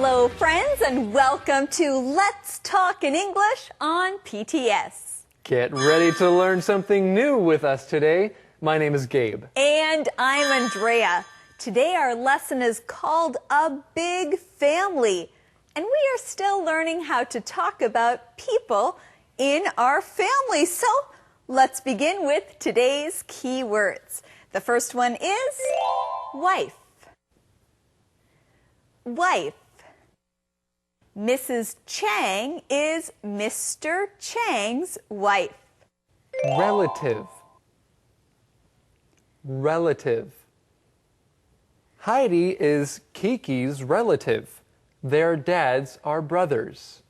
Hello, friends, and welcome to Let's Talk in English on PTS. Get ready to learn something new with us today. My name is Gabe. And I'm Andrea. Today our lesson is called A Big Family, and we are still learning how to talk about people in our family. So let's begin with today's key words. The first one is wife. Wife. Mrs. Chang is Mr. Chang's wife. Relative. Relative. Heidi is Kiki's relative. Their dads are brothers.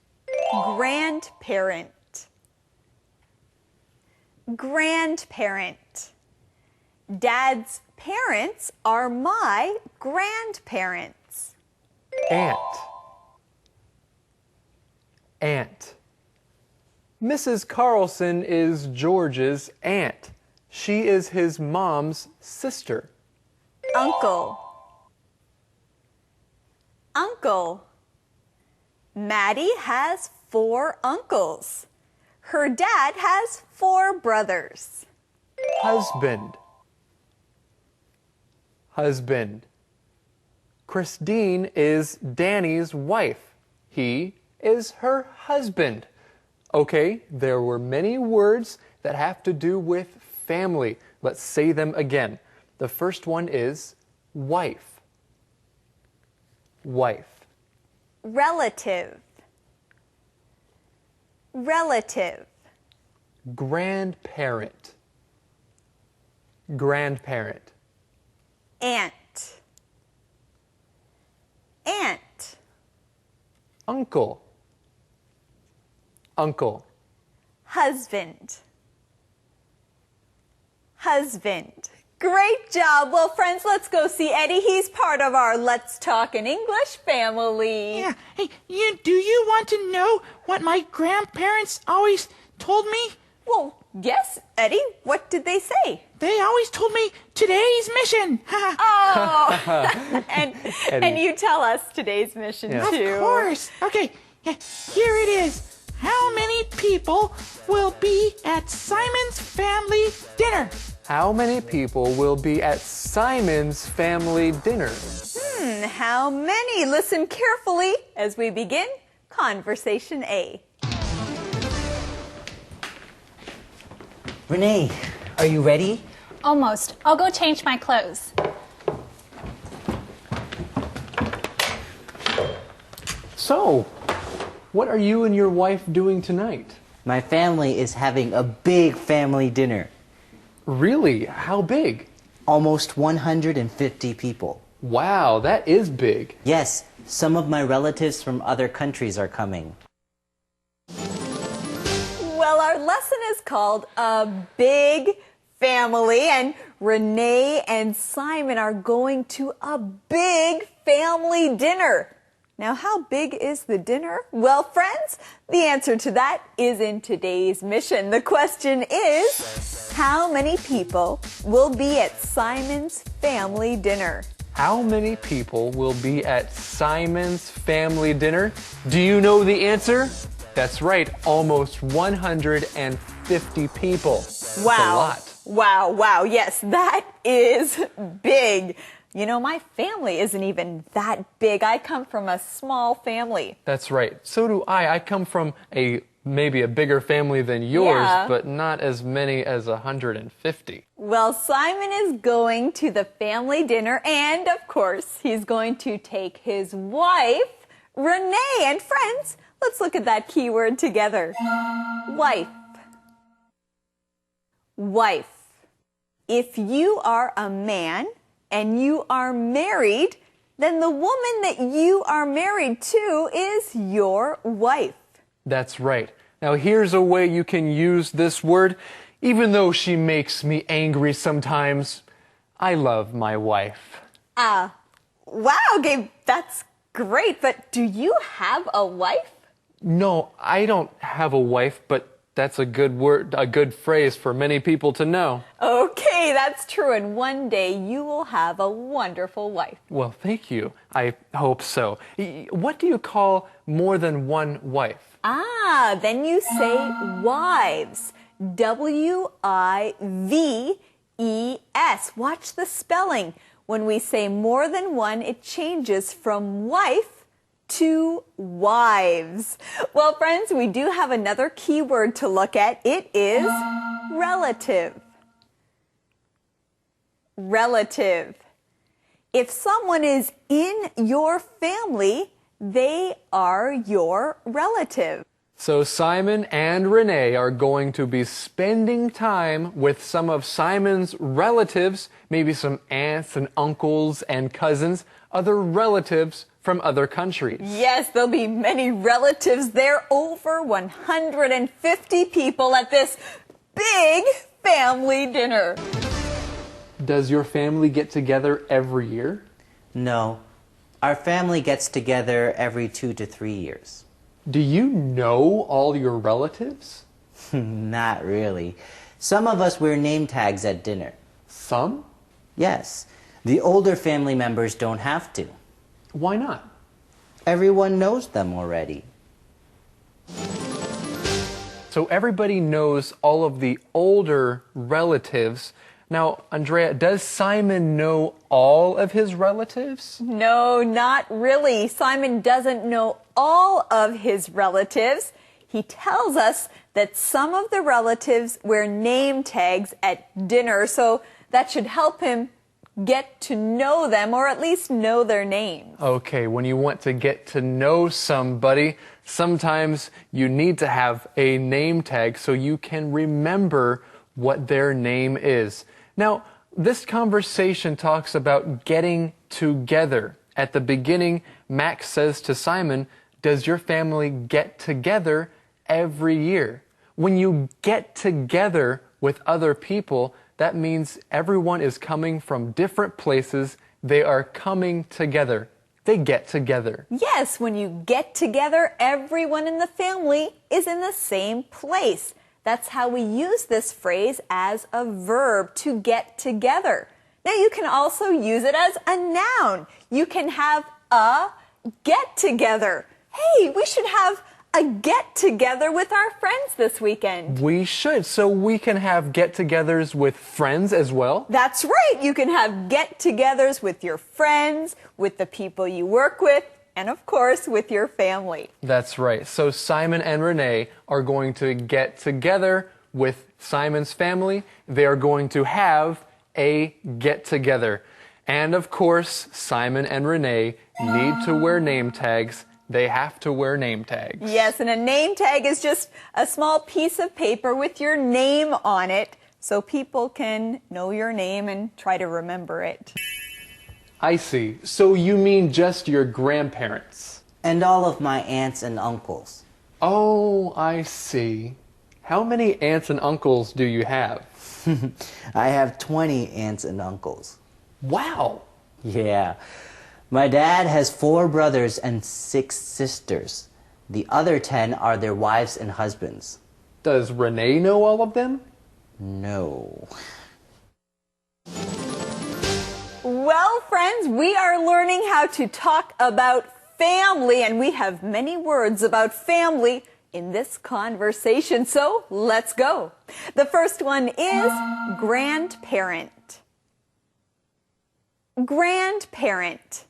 Grandparent. Grandparent. Dad's parents are my grandparents. Aunt. Aunt. Mrs. Carlson is George's aunt. She is his mom's sister. Uncle. Uncle. Maddie has 4 uncles. Her dad has 4 brothers. Husband. Husband. Christine is Danny's wife. He is her husband. Okay, there were many words that have to do with family. Let's say them again. The first one is wife. Wife. Relative. Relative. Grandparent. Grandparent. Aunt. Aunt. Uncle. Uncle. Husband. Husband. Great job. Well, friends, let's go see Eddie. He's part of our Let's Talk in English family. Yeah. Hey, do you want to know what my grandparents always told me? Well, yes, Eddie. What did they say? They always told me today's mission. Oh, and you tell us today's mission too. Of course. Okay, here it is. How many people will be at Simon's family dinner? How many people will be at Simon's family dinner? How many? Listen carefully as we begin Conversation A. Renee, are you ready? Almost. I'll go change my clothes. So, what are you and your wife doing tonight? My family is having a big family dinner. Really? How big? Almost 150 people. Wow, that is big. Yes, some of my relatives from other countries are coming. Well, our lesson is called A Big Family, and Renee and Simon are going to a big family dinner. Now, how big is the dinner? Well, friends, the answer to that is in today's mission. The question is, how many people will be at Simon's family dinner? How many people will be at Simon's family dinner? Do you know the answer? That's right, almost 150 people. Wow. That's a lot. Wow, wow. Yes, that is big. You know, my family isn't even that big. I come from a small family. That's right. So do I. I come from maybe a bigger family than yours, but not as many as 150. Well, Simon is going to the family dinner, and of course, he's going to take his wife, Renee. And friends, let's look at that keyword together. Wife. Wife. If you are a man and you are married, then the woman that you are married to is your wife. That's right. Now here's a way you can use this word. Even though she makes me angry sometimes, I love my wife. Wow, Gabe, that's great. But do you have a wife? No, I don't have a wife, but that's a good word, a good phrase for many people to know. Okay, Hey, that's true, and one day you will have a wonderful wife. Well, thank you. I hope so. What do you call more than one wife? Ah, then you say wives. W-I-V-E-S. Watch the spelling. When we say more than one, it changes from wife to wives. Well, friends, we do have another key word to look at. It is relative. Relative. If someone is in your family, they are your relative. So Simon and Renee are going to be spending time with some of Simon's relatives, maybe some aunts and uncles and cousins, other relatives from other countries. Yes, there'll be many relatives there, over 150 people at this big family dinner. Does your family get together every year? No. Our family gets together every 2 to 3 years. Do you know all your relatives? Not really. Some of us wear name tags at dinner. Some? Yes. The older family members don't have to. Why not? Everyone knows them already. So everybody knows all of the older relatives. Now, Andrea, does Simon know all of his relatives? No, not really. Simon doesn't know all of his relatives. He tells us that some of the relatives wear name tags at dinner, so that should help him get to know them, or at least know their names. Okay, when you want to get to know somebody, sometimes you need to have a name tag so you can remember what their name is. Now, this conversation talks about getting together. At the beginning, Max says to Simon, "Does your family get together every year?" When you get together with other people, that means everyone is coming from different places. They are coming together. They get together. Yes, when you get together, everyone in the family is in the same place. That's how we use this phrase as a verb, to get together. Now, you can also use it as a noun. You can have a get-together. Hey, we should have a get-together with our friends this weekend. We should, so we can have get-togethers with friends as well. That's right. You can have get-togethers with your friends, with the people you work with, and of course, with your family. That's right. So Simon and Renee are going to get together with Simon's family. They are going to have a get-together. And of course, Simon and Renee need to wear name tags. They have to wear name tags. Yes, and a name tag is just a small piece of paper with your name on it, so people can know your name and try to remember it. I see. So you mean just your grandparents? And all of my aunts and uncles. Oh, I see. How many aunts and uncles do you have? I have 20 aunts and uncles. Wow. Yeah. My dad has 4 brothers and 6 sisters. The other 10 are their wives and husbands. Does Renee know all of them? No. Well, friends, we are learning how to talk about family, and we have many words about family in this conversation, so let's go. The first one is grandparent. Grandparent.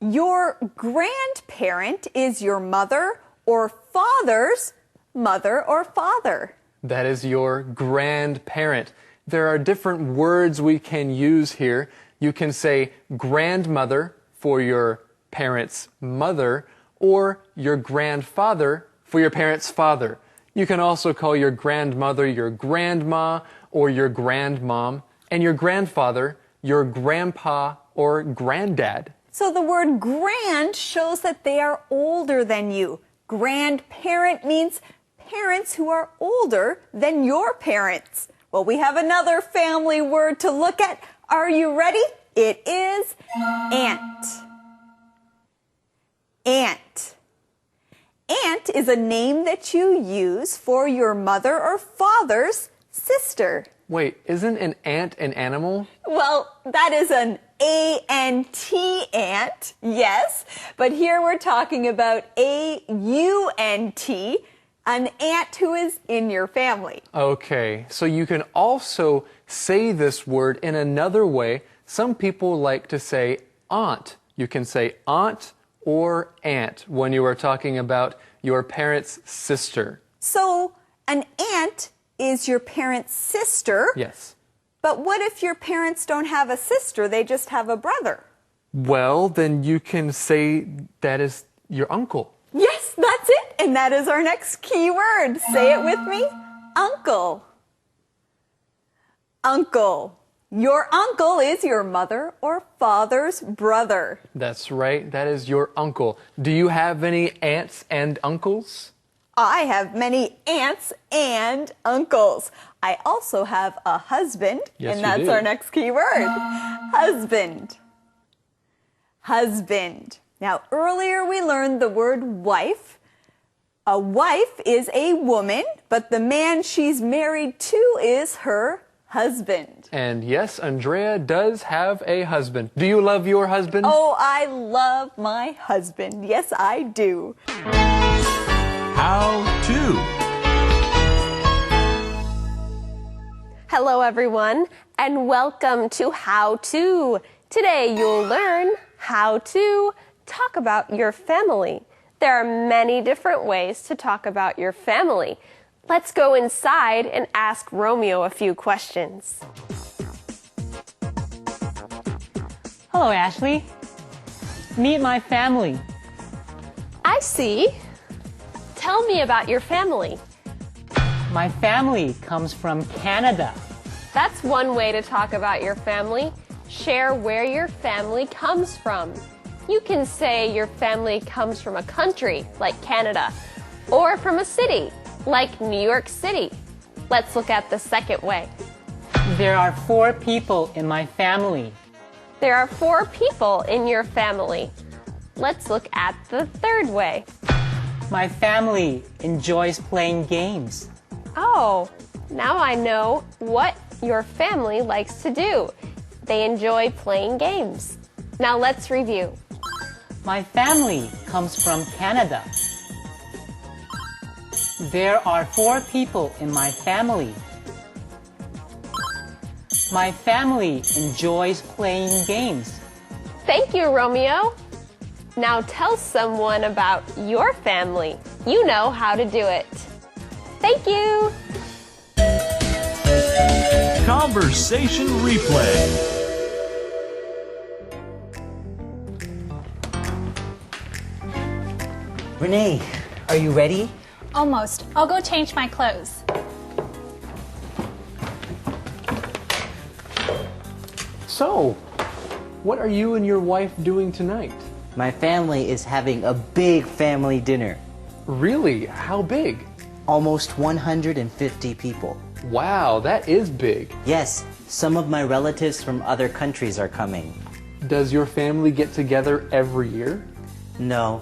Your grandparent is your mother or father's mother or father. That is your grandparent. There are different words we can use here. You can say grandmother for your parent's mother, or your grandfather for your parent's father. You can also call your grandmother your grandma or your grandmom, and your grandfather your grandpa or granddad. So the word grand shows that they are older than you. Grandparent means parents who are older than your parents. Well, we have another family word to look at. Are you ready? It is aunt. Aunt. Aunt is a name that you use for your mother or father's sister. Wait, isn't an ant an animal? Well, that is an A-N-T ant, yes. But here we're talking about A-U-N-T, an ant who is in your family. Okay, so you can also say this word in another way. Some people like to say aunt. You can say aunt or aunt when you are talking about your parent's sister. So an aunt is your parent's sister. Yes. But what if your parents don't have a sister, they just have a brother? Well, then you can say that is your uncle. Yes, that's it. And that is our next key word. Say it with me. Uncle. Uncle. Your uncle is your mother or father's brother. That's right, that is your uncle. Do you have any aunts and uncles? I have many aunts and uncles. I also have a husband, Yes, and you that's do. our next key word. Husband. Husband. Now, earlier we learned the word wife. A wife is a woman, but the man she's married to is her husband. And yes, Andrea does have a husband. Do you love your husband? Oh, I love my husband. Yes, I do. How to. Hello everyone and welcome to How To. Today you'll learn how to talk about your family. There are many different ways to talk about your family. Let's go inside and ask Romeo a few questions. Hello, Ashley. Meet my family. I see. Tell me about your family. My family comes from Canada. That's one way to talk about your family. Share where your family comes from. You can say your family comes from a country, like Canada, or from a city, like New York City. Let's look at the second way. There are 4 people in my family. There are 4 people in your family. Let's look at the third way. My family enjoys playing games. Oh, now I know what your family likes to do. They enjoy playing games. Now let's review. My family comes from Canada. There are 4 people in my family. My family enjoys playing games. Thank you, Romeo. Now tell someone about your family. You know how to do it. Thank you. Conversation replay. Renee, are you ready? Almost. I'll go change my clothes. So, what are you and your wife doing tonight? My family is having a big family dinner. Really? How big? Almost 150 people. Wow, that is big. Yes, some of my relatives from other countries are coming. Does your family get together every year? No,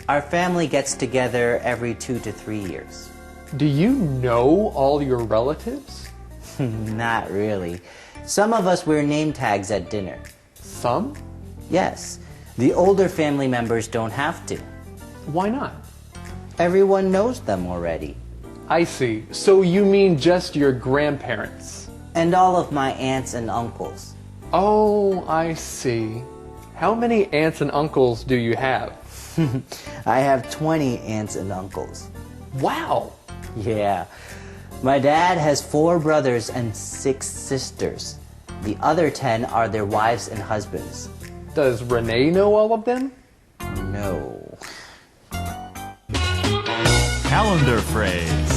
our family gets together every 2 to 3 years. Do you know all your relatives? Not really. Some of us wear name tags at dinner. Some? Yes, the older family members don't have to. Why not? Everyone knows them already. I see. So you mean just your grandparents? And all of my aunts and uncles. Oh, I see. How many aunts and uncles do you have? I have 20 aunts and uncles. Wow! Yeah. My dad has 4 brothers and 6 sisters. The other 10 are their wives and husbands. Does Renee know all of them? No. Calendar phrase.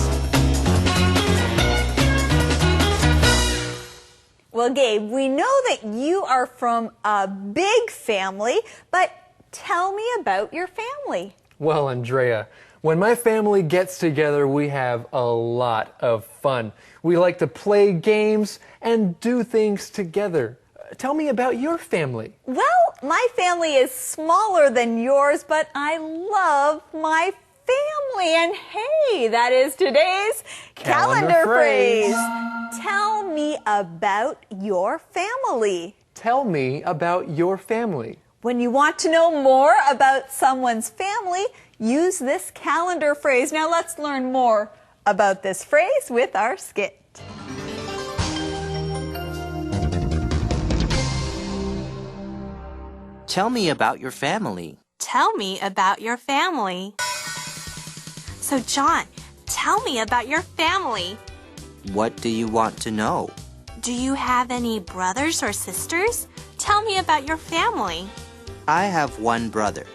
Well, Gabe, we know that you are from a big family, but tell me about your family. Well, Andrea, when my family gets together, we have a lot of fun. We like to play games and do things together. Tell me about your family. Well, my family is smaller than yours, but I love my family. And hey, that is today's calendar Calendar phrase. phrase. Tell me about your family. Tell me about your family. When you want to know more about someone's family, use this calendar phrase. Now let's learn more about this phrase with our skit. Tell me about your family. Tell me about your family. So, John, tell me about your family. What do you want to know? Do you have any brothers or sisters? Tell me about your family. I have one brother.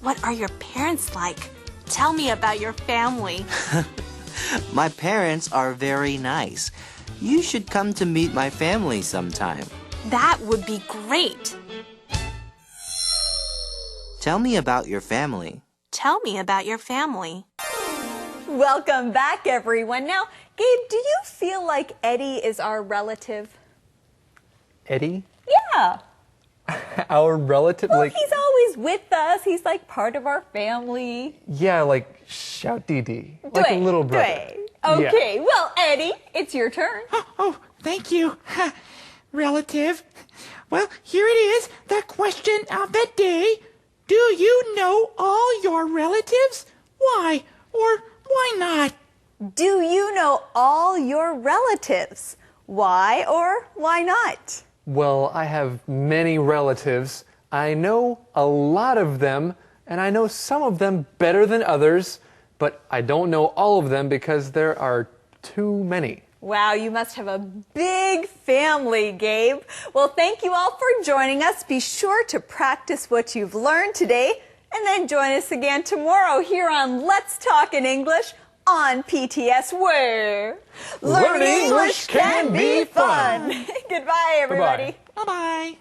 What are your parents like? Tell me about your family. My parents are very nice. You should come to meet my family sometime. That would be great. Tell me about your family. Tell me about your family. Welcome back, everyone. Now, Gabe, do you feel like Eddie is our relative? Eddie? Yeah. Our relative? Well, he's always with us. He's like part of our family. Yeah, like shout Dee Dee. Like a little brother. Okay, Yeah. well, Eddie, it's your turn. Oh, thank you, relative. Well, here it is, the question of the day. Do you know all your relatives? Why or why not? Do you know all your relatives? Why or why not? Well, I have many relatives. I know a lot of them, and I know some of them better than others, but I don't know all of them because there are too many. Wow, you must have a big family, Gabe. Well, thank you all for joining us. Be sure to practice what you've learned today, and then join us again tomorrow here on Let's Talk in English on PTS, where Learning English can be fun. Goodbye, everybody. Bye-bye.